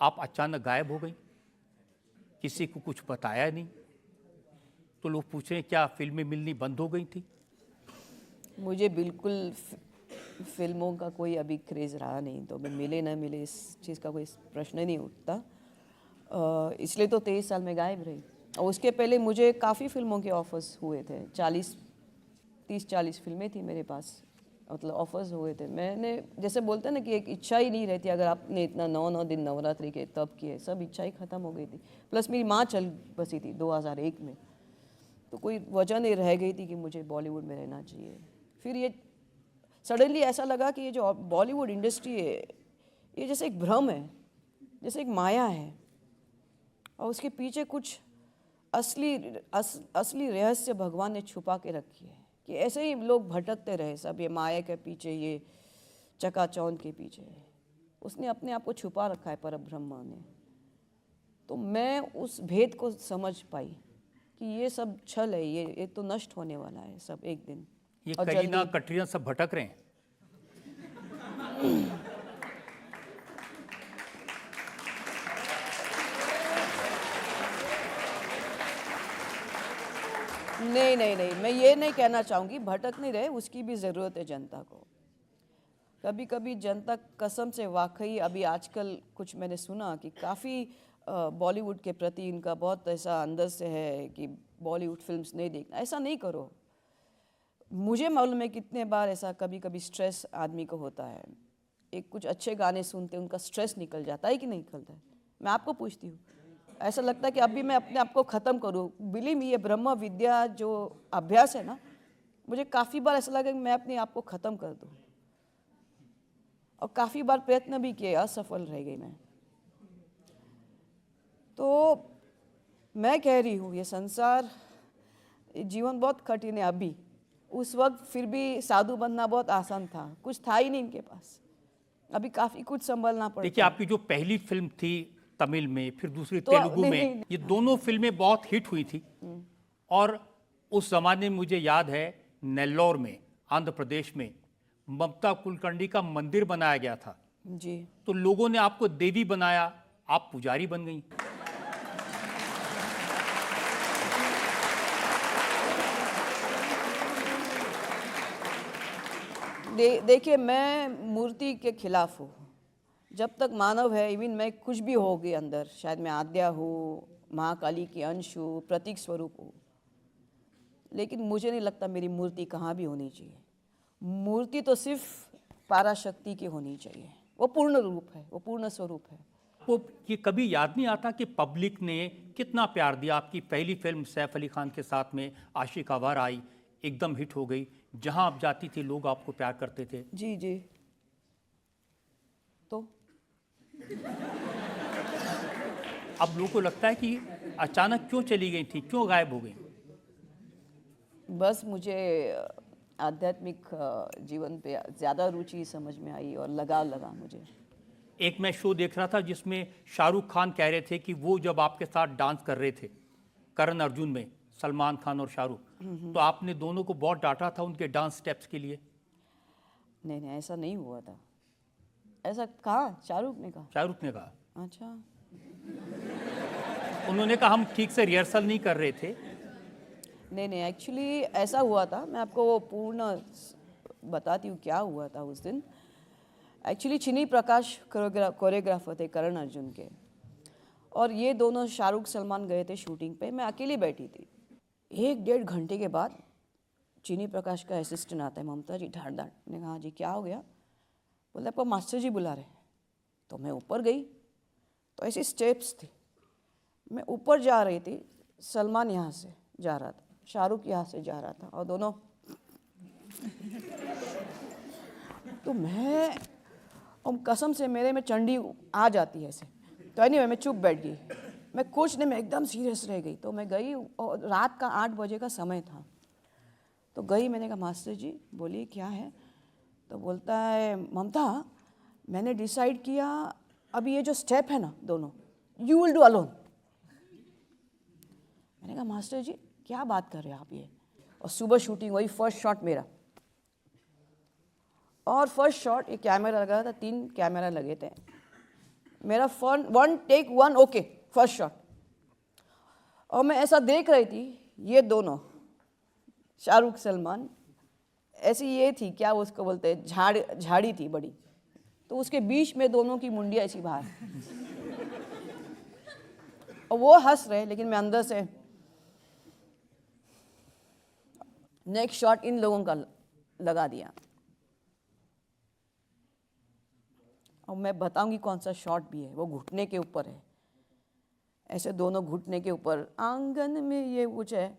आप अचानक गायब हो गई, किसी को कुछ बताया नहीं, तो लोग पूछ रहे हैं क्या फिल्में मिलनी बंद हो गई थी? मुझे बिल्कुल फिल्मों का कोई अभी क्रेज़ रहा नहीं, तो मैं मिले ना मिले इस चीज़ का कोई प्रश्न नहीं उठता। इसलिए तो 23 साल में गायब रही। और उसके पहले मुझे काफ़ी फिल्मों के ऑफर्स हुए थे, 30-40 फिल्में थी मेरे पास, मतलब ऑफर्स हुए थे। मैंने जैसे बोलते हैं ना कि एक इच्छा ही नहीं रहती, अगर आपने इतना 9 दिन नवरात्रि के तब किए, सब इच्छा ही ख़त्म हो गई थी। प्लस मेरी माँ चल बसी थी 2001 में, तो कोई वजह नहीं रह गई थी कि मुझे बॉलीवुड में रहना चाहिए। फिर ये सडनली ऐसा लगा कि ये जो बॉलीवुड इंडस्ट्री है, ये जैसे एक भ्रम है, जैसे एक माया है, और उसके पीछे कुछ असली रहस्य भगवान ने छुपा के रखी है, कि ऐसे ही लोग भटकते रहे सब, ये माया के पीछे, ये चकाचौंध के पीछे। उसने अपने आप को छुपा रखा है परब्रह्म ने। तो मैं उस भेद को समझ पाई कि ये सब छल है, ये तो नष्ट होने वाला है सब एक दिन। ये और करीना जल्दी कटरीना सब भटक रहे हैं। नहीं नहीं नहीं, मैं ये नहीं कहना चाहूँगी भटक नहीं रहे, उसकी भी ज़रूरत है जनता को। कभी कभी जनता कसम से वाकई, अभी आजकल कुछ मैंने सुना कि काफ़ी बॉलीवुड के प्रति इनका बहुत ऐसा अंदर से है कि बॉलीवुड फिल्म्स नहीं देखना। ऐसा नहीं करो। मुझे मालूम है कितने बार ऐसा कभी कभी स्ट्रेस आदमी को होता है, एक कुछ अच्छे गाने सुनते उनका स्ट्रेस निकल जाता है कि नहीं निकलता है। मैं आपको पूछती हूँ, ऐसा लगता है कि अभी मैं अपने आप को ख़त्म करूँ। बिलीव मी, ये ब्रह्म विद्या जो अभ्यास है ना, मुझे काफ़ी बार ऐसा लगा कि मैं अपने आप को ख़त्म कर दूँ, और काफ़ी बार प्रयत्न भी किए, असफल रह गई मैं। तो मैं कह रही हूँ ये संसार, जीवन बहुत कठिन है अभी। उस वक्त फिर भी साधु बनना बहुत आसान था, कुछ था ही नहीं इनके पास। अभी काफ़ी कुछ संभलना पड़ता है। देखिए, आपकी जो पहली फिल्म थी तमिल में, फिर दूसरी तो तेलुगु नहीं, में, नहीं, ये दोनों फिल्में बहुत हिट हुई थी। और उस जमाने में मुझे याद है, नेल्लौर में, आंध्र प्रदेश में, ममता कुलकर्णी का मंदिर बनाया गया था। जी, तो लोगों ने आपको देवी बनाया, आप पुजारी बन गई। देखिए, मैं मूर्ति के खिलाफ हूँ। जब तक मानव है, इवन मैं कुछ भी होगी अंदर, शायद मैं आद्या हूँ, महाकाली की अंश हूँ, प्रतीक स्वरूप हूँ, लेकिन मुझे नहीं लगता मेरी मूर्ति कहाँ भी होनी चाहिए। मूर्ति तो सिर्फ पराशक्ति की होनी चाहिए, वो पूर्ण रूप है, वो पूर्ण स्वरूप है। वो ये कभी याद नहीं आता कि पब्लिक ने कितना प्यार दिया? आपकी पहली फिल्म सैफ अली खान के साथ में आशिक आवार आई, एकदम हिट हो गई, जहां आप जाती थी लोग आपको प्यार करते थे। जी जी। तो अब लोगों को लगता है कि अचानक क्यों चली गई थी, क्यों गायब हो गई? बस मुझे आध्यात्मिक जीवन पे ज़्यादा रुचि समझ में आई और लगाव लगा मुझे। एक मैं शो देख रहा था जिसमें शाहरुख खान कह रहे थे कि वो जब आपके साथ डांस कर रहे थे करण अर्जुन में, सलमान खान और शाहरुख, तो आपने दोनों को बहुत डांटा था उनके डांस स्टेप्स के लिए। नहीं नहीं, ऐसा नहीं हुआ था। ऐसा कहा? शाहरुख ने कहा? शाहरुख ने कहा, अच्छा। उन्होंने कहा हम ठीक से रिहर्सल नहीं कर रहे थे। नहीं नहीं, एक्चुअली ऐसा हुआ था, मैं आपको वो पूर्ण बताती हूँ क्या हुआ था उस दिन। एक्चुअली चिनी प्रकाश कोरियोग्राफर थे करण अर्जुन के, और ये दोनों शाहरुख सलमान गए थे शूटिंग पे, मैं अकेली बैठी थी। 1-1.5 घंटे के बाद चिनी प्रकाश का असिस्टेंट आता है, ममता जी ढाट ढाट। मैंने कहा हाँ जी क्या हो गया? बोला आपको मास्टर जी बुला रहे। तो मैं ऊपर गई, तो ऐसी स्टेप्स थी, मैं ऊपर जा रही थी, सलमान यहाँ से जा रहा था, शाहरुख यहाँ से जा रहा था, और दोनों तो मैं, और कसम से मेरे में चंडी आ जाती है ऐसे। तो एनीवे मैं चुप बैठ गई, मैं कुछ नहीं, मैं एकदम सीरियस रह गई। तो मैं गई, और रात का 8 बजे का समय था। तो गई, मैंने कहा मास्टर जी बोलिए क्या है? तो बोलता है ममता, मैंने डिसाइड किया अभी ये जो स्टेप है ना दोनों, यू विल डू अलोन। मैंने कहा मास्टर जी क्या बात कर रहे हैं आप ये? और सुबह शूटिंग, वही फर्स्ट शॉट मेरा, और फर्स्ट शॉट ये कैमरा लगा था, 3 कैमरा लगे थे, मेरा one take one okay first shot, और मैं ऐसा देख रही थी, ये दोनों शाहरुख सलमान ऐसी ये थी, क्या उसको बोलते हैं, झाड़ी थी बड़ी, तो उसके बीच में दोनों की मुंडिया ऐसी बाहर और वो हंस रहे, लेकिन मैं अंदर से नेक्स्ट शॉट इन लोगों का लगा दिया। और मैं बताऊंगी कौन सा शॉट भी है, वो घुटने के ऊपर है, ऐसे दोनों घुटने के ऊपर, आंगन में ये कुछ है,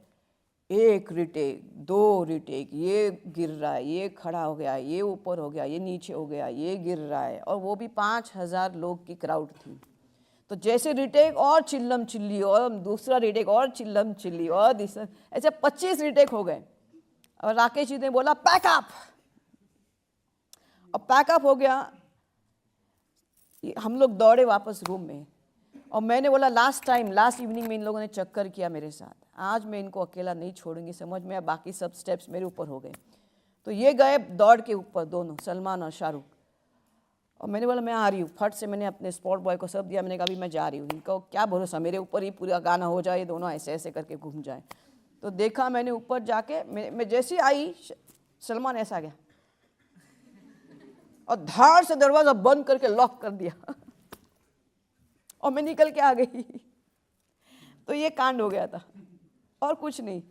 एक रिटेक, दो रिटेक, ये गिर रहा है, ये खड़ा हो गया, ये ऊपर हो गया, ये नीचे हो गया, ये गिर रहा है, और वो भी 5000 लोग की क्राउड थी। तो जैसे रिटेक और चिल्लम चिल्ली, और दूसरा रिटेक और चिल्लम चिल्ली, और ऐसे 25 रिटेक हो गए। और राकेश जी ने बोला पैकअप, और पैकअप हो गया। हम लोग दौड़े वापस रूम में, और मैंने बोला लास्ट इवनिंग में इन लोगों ने चक्कर किया मेरे साथ, आज मैं इनको अकेला नहीं छोड़ूंगी, समझ में, बाकी सब स्टेप्स मेरे ऊपर हो गए। तो ये गए दौड़ के ऊपर दोनों, सलमान और शाहरुख, और मैंने बोला मैं आ रही हूँ, फट से मैंने अपने स्पॉट बॉय को सब दिया, मैंने कहा अभी मैं जा रही हूँ, इनको क्या भरोसा मेरे ऊपर ही पूरा गाना हो जाए, दोनों ऐसे ऐसे करके घूम जाए। तो देखा मैंने ऊपर जाके, मैं जैसी आई, सलमान ऐसा गया और धाड़ से दरवाजा बंद करके लॉक कर दिया और मैं निकल के आ गई। तो ये कांड हो गया था, और कुछ नहीं,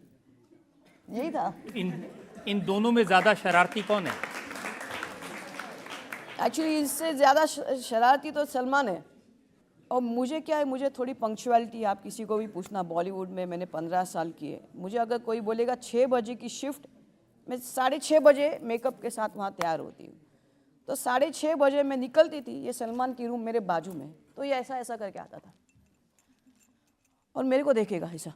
यही था। इन दोनों में ज्यादा शरारती कौन है? एक्चुअली इससे ज़्यादा शरारती तो सलमान है। और मुझे क्या है, मुझे थोड़ी पंक्चुअलिटी, आप किसी को भी पूछना, बॉलीवुड में मैंने 15 साल किए, मुझे अगर कोई बोलेगा 6 बजे की शिफ्ट, मैं 6:30 बजे मेकअप के साथ वहाँ तैयार होती हूँ। तो 6:30 बजे मैं निकलती थी, ये सलमान की रूम मेरे बाजू में, तो ये ऐसा ऐसा करके आता था और मेरे को देखेगा ऐसा,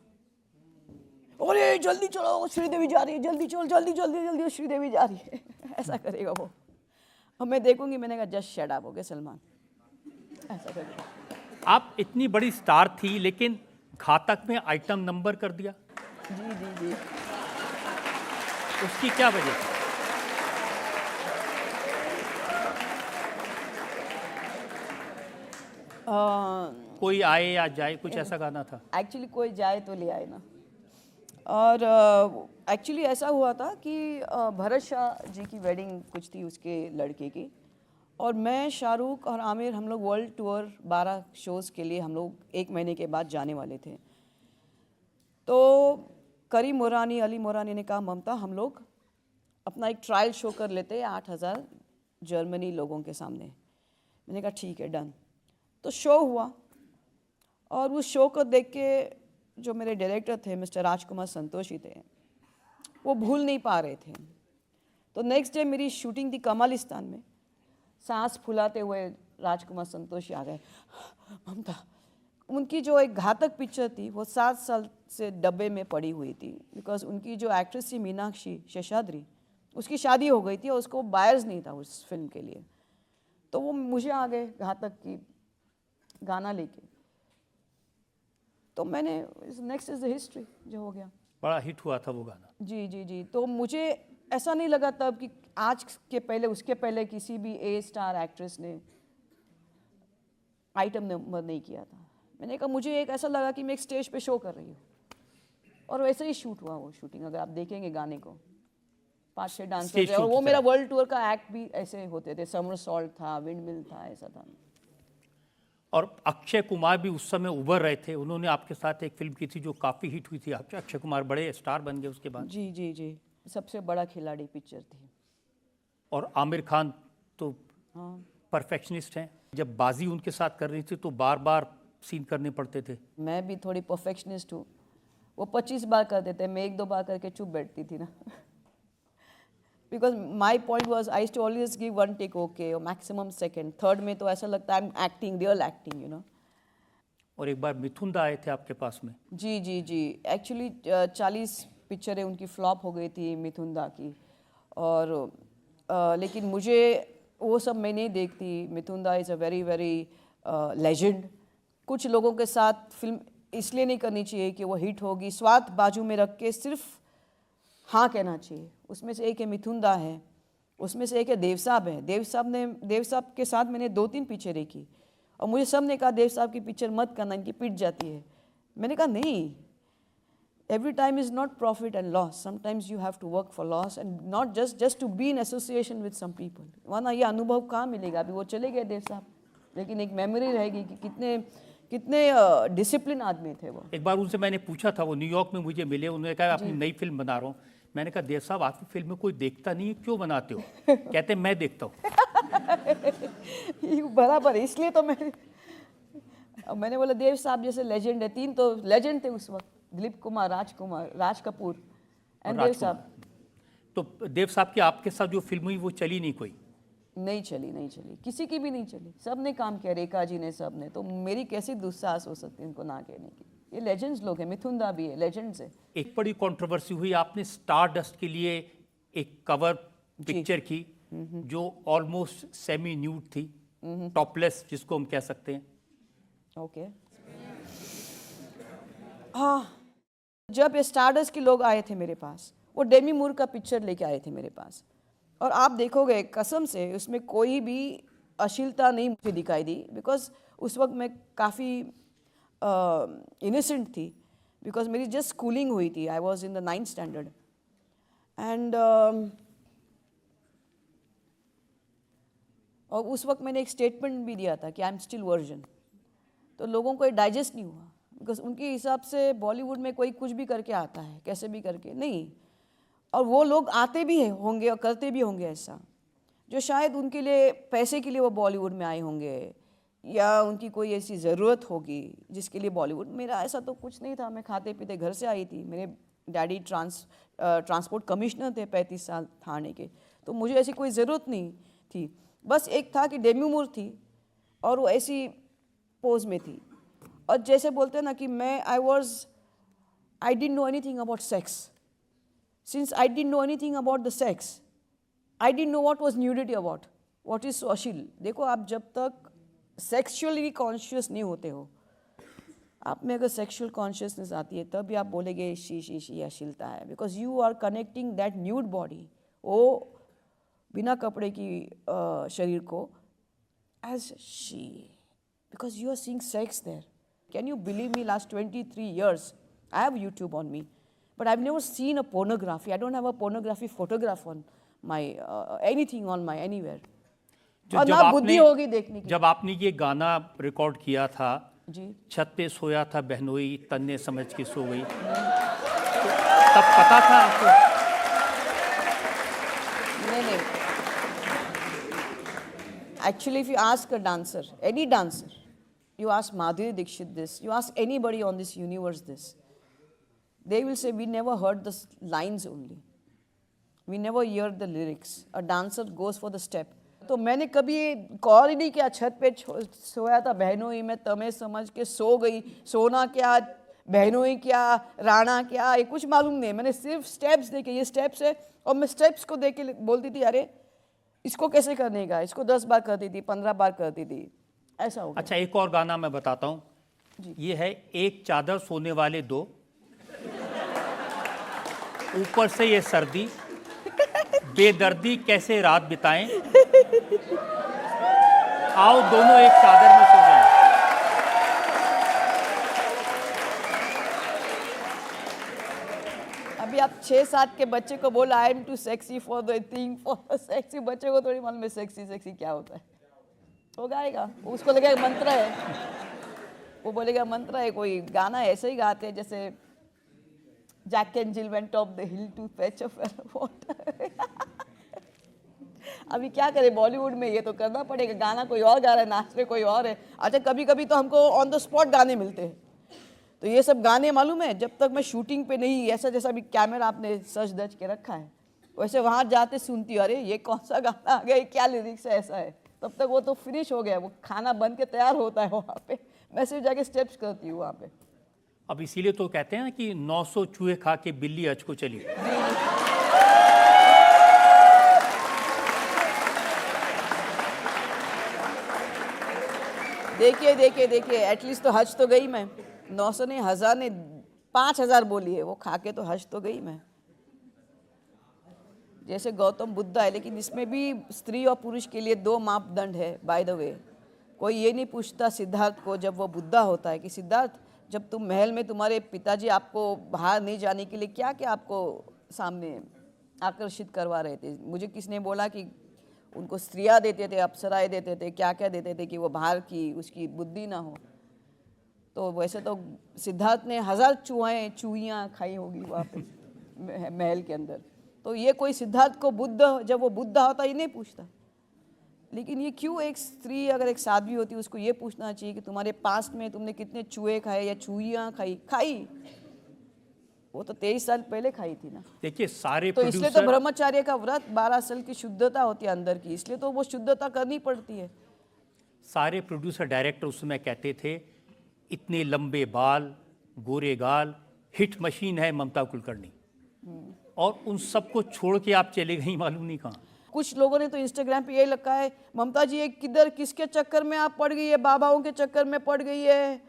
अरे जल्दी चलो श्रीदेवी जा रही है, जल्दी चल, जल्दी जल्दी जल्दी श्रीदेवी जा रही है ऐसा करेगा वो। और मैं देखूंगी, मैंने कहा जस्ट शट अप, हो गया सलमान, ऐसा करेगा। आप इतनी बड़ी स्टार थी, लेकिन घातक में आइटम नंबर कर दिया। जी जी जी। उसकी क्या वजह थी? कोई आए या जाए, कुछ ऐसा गाना था? एक्चुअली कोई जाए तो ले आए ना। और एक्चुअली ऐसा हुआ था कि भरत शाह जी की वेडिंग कुछ थी उसके लड़के की, और मैं, शाहरुख और आमिर, हम लोग वर्ल्ड टूर 12 शोज़ के लिए हम लोग 1 महीने के बाद जाने वाले थे। तो करीम मोरानी, अली मोरानी ने कहा ममता हम लोग अपना एक ट्रायल शो कर लेते हैं 8000 जर्मनी लोगों के सामने। मैंने कहा ठीक है, डन। तो शो हुआ, और उस शो को देख के जो मेरे डायरेक्टर थे मिस्टर राजकुमार संतोषी थे, वो भूल नहीं पा रहे थे। तो नेक्स्ट डे मेरी शूटिंग थी कमालिस्तान में, सांस फुलाते हुए राजकुमार संतोषी आ गए, ममता, उनकी जो एक घातक पिक्चर थी वो 7 साल से डब्बे में पड़ी हुई थी, बिकॉज उनकी जो एक्ट्रेस थी मीनाक्षी शेषाद्री, उसकी शादी हो गई थी और उसको बायर्स नहीं था उस फिल्म के लिए। तो वो मुझे आ गए घातक की गाना लेके, तो मैंने नेक्स्ट इज द हिस्ट्री जो हो गया। बड़ा हिट हुआ था वो गाना। जी जी जी। तो मुझे ऐसा नहीं लगा तब कि आज के पहले, उसके पहले किसी भी ए स्टार एक्ट्रेस ने आइटम नंबर नहीं किया था। मैंने कहा मुझे एक ऐसा लगा कि मैं एक स्टेज पे शो कर रही हूँ, और वैसे ही शूट हुआ वो शूटिंग। अगर आप देखेंगे गाने को, 5-6 डांसर्स थे, और वो मेरा वर्ल्ड टूर का एक्ट भी ऐसे होते थे, समर सॉल्ट था, विंड मिल था, ऐसा था। और अक्षय कुमार भी उस समय उभर रहे थे, उन्होंने आपके साथ एक फिल्म की थी जो काफ़ी हिट हुई थी, अक्षय कुमार बड़े स्टार बन गए उसके बाद। जी जी जी, सबसे बड़ा खिलाड़ी पिक्चर थी। और आमिर खान तो हाँ, परफेक्शनिस्ट हैं, जब बाजी उनके साथ कर रही थी तो बार बार सीन करने पड़ते थे। मैं भी थोड़ी परफेक्शनिस्ट हूँ। वो 25 बार कर देते, मैं 1-2 बार करके चुप बैठती थी ना because my point was I to always give 1 take okay, और मैक्सिमम सेकेंड, थर्ड में तो ऐसा लगता है I am acting, real acting, you know. और एक बार मिथुन दा आए थे आपके पास में। जी जी जी। एक्चुअली 40 पिक्चरें उनकी फ्लॉप हो गई थी मिथुन दा की, और लेकिन मुझे वो सब मैं नहीं देखती। मिथुन दा is a very very legend. कुछ लोगों के साथ फिल्म इसलिए नहीं करनी चाहिए कि वो हिट होगी, स्वार्थ बाजू में रख के सिर्फ हाँ कहना चाहिए। उसमें से एक है मिथुन दा है, उसमें से एक है देव साहब है। देव साहब के साथ मैंने 2-3 पिक्चरें की, और मुझे सब ने कहा देव साहब की पिक्चर मत करना, इनकी पिट जाती है। मैंने कहा नहीं, every time is not profit and loss. Sometimes you have to work for loss and not just to be in association with some people. वरना ये अनुभव कहाँ मिलेगा? अभी वो चले गए देव साहब, लेकिन एक मेमोरी रहेगी कि कितने डिसिप्लिन आदमी थे वो। एक बार उनसे मैंने पूछा था, वो न्यूयॉर्क में मुझे मिले, उन्होंने कहा अपनी नई फिल्म बना रहा हूँ। मैंने कहा देव साहब आपकी फिल्म में कोई देखता नहीं है, क्यों बनाते हो? कहते मैं देखता हूँ। बराबर, इसलिए तो मैंने बोला देव साहब जैसे लेजेंड है, 3 तो लेजेंड थे उस वक्त, दिलीप कुमार, राज कपूर एंड देव साहब। तो देव साहब की आपके साथ जो फिल्म हुई वो चली नहीं कोई? नहीं चली, किसी की भी नहीं चली। सब ने काम किया, रेखा जी ने, सब ने। तो मेरी कैसी दुस्साहस हो सकती है उनको ना कहने की? ये लेजेंड्स लोग हैं, मिथुन दा भी है, लेजेंड्स है। एक बड़ी कंट्रोवर्सी हुई, आपने स्टार डस्ट के लिए एक कवर पिक्चर की जो ऑलमोस्ट सेमी न्यूड थी, टॉपलेस जिसको हम कह सकते हैं। ओके, हाँ, जब ये स्टारडस्ट के लोग आए थे मेरे पास, वो डेमी मूर का पिक्चर लेके आए थे मेरे पास, और आप देखोगे कसम से उसमें कोई भी अश्लीलता नहीं मुझे दिखाई दी, बिकॉज उस वक्त मैं काफ़ी इनोसेंट थी, बिकॉज मेरी जस्ट स्कूलिंग हुई थी। I was in the 9th standard and और उस वक्त मैंने एक स्टेटमेंट भी दिया था कि आई एम स्टिल वर्जन। तो लोगों को ये डाइजेस्ट नहीं हुआ, बिकॉज उनके हिसाब से बॉलीवुड में कोई कुछ भी करके आता है, कैसे भी करके नहीं। और वो लोग आते भी होंगे और करते भी होंगे ऐसा, जो शायद उनके लिए पैसे के लिए वो बॉलीवुड में आए होंगे, या उनकी कोई ऐसी ज़रूरत होगी जिसके लिए बॉलीवुड। मेरा ऐसा तो कुछ नहीं था, मैं खाते पीते घर से आई थी। मेरे डैडी ट्रांसपोर्ट कमिश्नर थे 35 साल थाने के, तो मुझे ऐसी कोई ज़रूरत नहीं थी। बस एक था कि डेमी मूर थी और वो ऐसी पोज में थी, और जैसे बोलते हैं ना कि I didn't know anything about sex. Since I didn't know anything about the sex, I didn't know what was nudity about, what is अश्लील। देखो, आप जब तक सेक्सुअली कॉन्शियस नहीं होते हो, आप में अगर सेक्सुअल कॉन्शियसनेस आती है तब भी आप बोलेंगे शी अश्लीलता है, because you are connecting that nude body, वो बिना कपड़े की शरीर को, as she, because you are seeing sex there. Can you believe me, last 23 years, I have YouTube on me, but I've never seen a pornography. I don't have a pornography photograph on my, anything on my anywhere. और ना बुद्धि होगी देखने की। जब आपने ये गाना रिकॉर्ड किया था, जी, छत पे सोया था बहनोई, तन्ने समझ के सो गई, तब पता था आपको? नहीं। Actually, if you ask a dancer, any dancer, you ask Madhuri Dixit this, you ask anybody on this universe this, they will say, we never heard the lines only. We never hear the lyrics. A dancer goes for the step. तो मैंने कभी गौर ही नहीं किया, छत पे सोया था बहनोई में, तमे समझ के सो गई। सोना क्या, बहनोई क्या, राणा क्या, ये कुछ मालूम नहीं। मैंने सिर्फ स्टेप्स देखे, ये स्टेप्स है, और मैं स्टेप्स को देख के बोलती थी, अरे इसको कैसे करने का, इसको 10 बार करती थी, 15 बार करती थी, ऐसा हो गया। अच्छा, एक और गाना मैं बताता हूँ, ये है एक चादर सोने वाले दो, ऊपर से ये सर्दी, बेदर्दी कैसे रात बिताएं, आओ दोनों एक चादर में सो जाएं। अभी आप 6-7 के बच्चे को बोला I am too sexy for the thing for the sexy, बच्चे को थोड़ी मालूम है सेक्सी क्या होता है। वो गाएगा, उसको लगेगा मंत्र है, वो बोलेगा मंत्र है। कोई गाना ऐसे ही गाते हैं जैसे Jack and Jill went up the hill to fetch a water. अभी क्या करें, बॉलीवुड में ये तो करना पड़ेगा। गाना कोई और गा रहा है, नाच रहे कोई और है। अच्छा, कभी कभी तो हमको ऑन द स्पॉट गाने मिलते हैं, तो ये सब गाने मालूम है, जब तक मैं शूटिंग पे नहीं, ऐसा जैसा भी कैमरा आपने सच दच के रखा है, वैसे वहाँ जाते सुनती हूँ, अरे ये कौन सा गाना आ गया, क्या लिरिक्स है, ऐसा है। तब तक वो तो फिनिश हो गया, वो खाना बन के तैयार होता है वहाँ पे, मैं सिर्फ जाके स्टेप्स करती हूँ वहाँ पे। अब इसीलिए तो कहते हैं ना कि 900 चूहे खा के बिल्ली अच को चली। देखिए, एटलीस्ट तो हज तो गई मैं। 900 ने, 1000 ने, 5000 बोली है, वो खा के तो हज तो गई मैं। जैसे गौतम बुद्ध है, लेकिन इसमें भी स्त्री और पुरुष के लिए 2 मापदंड है, बाय द वे। कोई ये नहीं पूछता सिद्धार्थ को जब वो बुद्धा होता है कि सिद्धार्थ, जब तुम महल में तुम्हारे पिताजी आपको बाहर नहीं जाने के लिए क्या क्या आपको सामने आकर्षित करवा रहे थे, मुझे किसने बोला कि उनको स्त्रियाँ देते थे, अप्सराएं देते थे, क्या क्या देते थे कि वो बाहर की उसकी बुद्धि ना हो। तो वैसे तो सिद्धार्थ ने 1000 चूहियाँ खाई होगी वहाँ पे महल के अंदर। तो ये कोई सिद्धार्थ को बुद्ध, जब वो बुद्ध होता ये नहीं पूछता। लेकिन ये क्यों एक स्त्री अगर एक साध्वी होती उसको ये पूछना चाहिए कि तुम्हारे पास्ट में तुमने कितने चूहे खाए या चूहियाँ खाई। वो तो 23 साल पहले खाई थी ना। देखिए सारे तो इसलिए तो प्रोड्यूसर ब्रह्मचार्य का व्रत 12 साल की शुद्धता होती है अंदर की, इसलिए तो वो शुद्धता करनी पड़ती है। सारे प्रोड्यूसर डायरेक्टर उस समय कहते थे इतने लंबे बाल, गोरे गाल, हिट मशीन है ममता कुलकर्णी, और उन सबको छोड़ के आप चले गई मालूम नहीं कहाँ। कुछ लोगों ने तो इंस्टाग्राम पे यही लिखा है, ममता जी ये किधर किसके चक्कर में आप पड़ गई है, बाबाओं के चक्कर में पड़ गई है,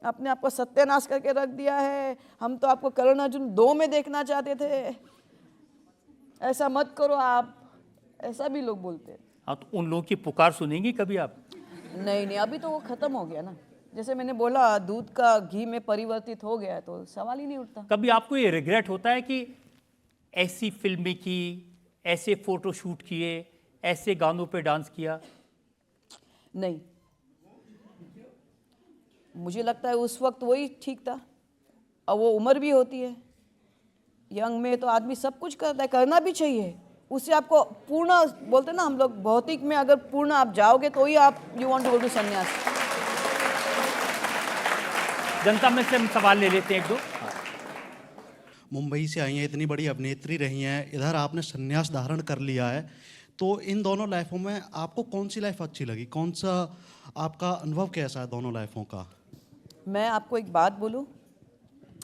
आपने आपको सत्यानाश करके रख दिया है, हम तो आपको करण अर्जुन 2 में देखना चाहते थे, ऐसा मत करो आप, ऐसा भी लोग बोलते हैं। हाँ, तो उन लोगों की पुकार सुनेंगी कभी आप? नहीं, अभी तो वो खत्म हो गया ना। जैसे मैंने बोला दूध का घी में परिवर्तित हो गया, तो सवाल ही नहीं उठता। कभी आपको ये रिग्रेट होता है कि ऐसी फिल्में की, ऐसे फोटो शूट किए, ऐसे गानों पे डांस किया? नहीं, मुझे लगता है उस वक्त वही ठीक था। और वो उम्र भी होती है, यंग में तो आदमी सब कुछ करता है, करना भी चाहिए। उससे आपको पूर्ण, बोलते हैं ना हम लोग, भौतिक में अगर पूर्ण आप जाओगे तो ही आप you want to go to sanyas. जनता में से हम सवाल ले लेते हैं एक दो। मुंबई से आई हैं, इतनी बड़ी अभिनेत्री रही हैं, इधर आपने संन्यास धारण कर लिया है, तो इन दोनों लाइफों में आपको कौन सी लाइफ अच्छी लगी? कौन सा आपका अनुभव कैसा है दोनों लाइफों का? मैं आपको एक बात बोलूं,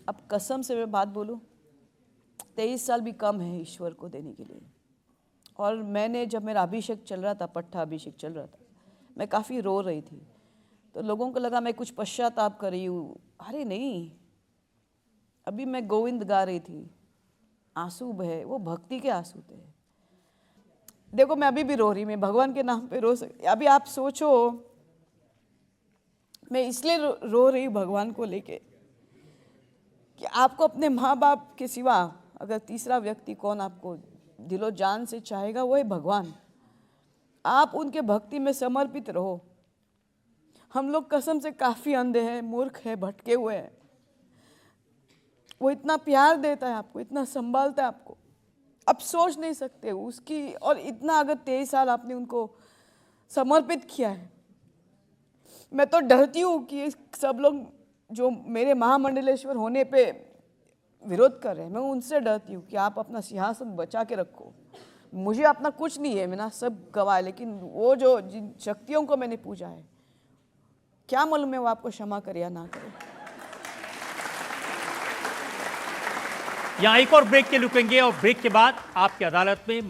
अब कसम से मैं बात बोलूं, 23 साल भी कम है ईश्वर को देने के लिए। और मैंने जब मेरा अभिषेक चल रहा था, पट्टा अभिषेक चल रहा था, मैं काफ़ी रो रही थी। तो लोगों को लगा मैं कुछ पश्चाताप कर रही हूँ। अरे नहीं, अभी मैं गोविंद गा रही थी, आंसू बहे, वो भक्ति के आंसू थे। देखो मैं अभी भी रो रही, मैं भगवान के नाम पे रो सकती। अभी आप सोचो, मैं इसलिए रो रही हूँ भगवान को लेके कि आपको अपने माँ बाप के सिवा अगर तीसरा व्यक्ति कौन आपको दिलो जान से चाहेगा, वो है भगवान। आप उनके भक्ति में समर्पित रहो। हम लोग कसम से काफ़ी अंधे हैं, मूर्ख हैं, भटके हुए हैं। वो इतना प्यार देता है आपको, इतना संभालता है आपको, आप सोच नहीं सकते उसकी। और इतना अगर 23 साल आपने उनको समर्पित किया है, मैं तो डरती हूँ कि सब लोग जो मेरे महामंडलेश्वर होने पे विरोध कर रहे हैं, मैं उनसे डरती हूँ कि आप अपना सिंहासन बचा के रखो। मुझे अपना कुछ नहीं है, मैंने सब गवाए, लेकिन वो जो जिन शक्तियों को मैंने पूजा है, क्या मालूम है वो आपको क्षमा करे या ना करे। यहाँ एक और ब्रेक के रुकेंगे और ब्रेक के बाद आपकी अदालत में